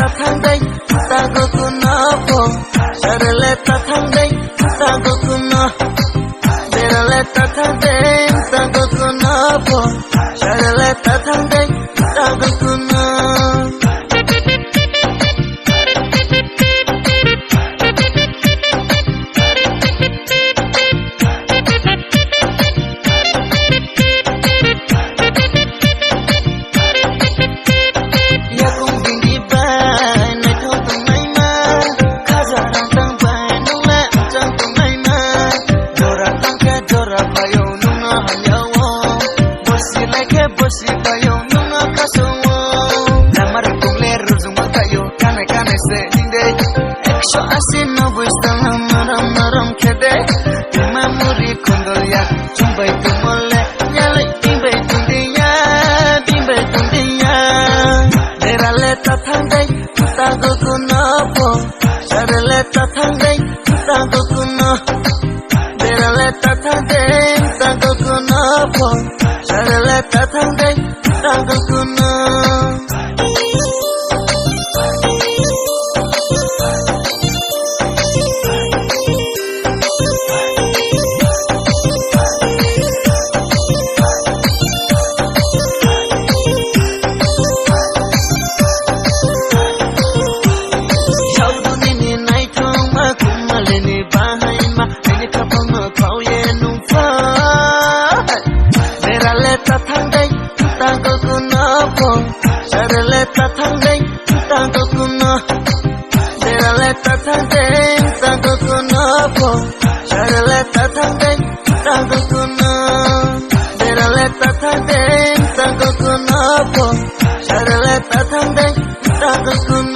tathangdai tagokuno po sharale tathangdai tagokuno berale tathangdai tagokuno po sharale tathangdai tagokuno Bosi kayo nung nakasuwo Lamar kong lero zumakayo Kane se hindi Eksyo asin na wisdom Maram kede Imamuri kondolya Chumbay tumole Nyalay bimbay tundiya Derale tathangday Tago kuno po Sharale tathangday Tago kuno Derale tathangday Tago kuno po Sharale tathangday tagokuno Shauduni ni naithong ma kumale ni bahay ma Nini kapang ma kauye nung fa Derale tathangday tagokuno po Sharale tathangday tagokuno Derale tathangday tagokuno po Sharale tathangday tagokuno Derale tathangday tagokuno po Sharale tathangday tagokuno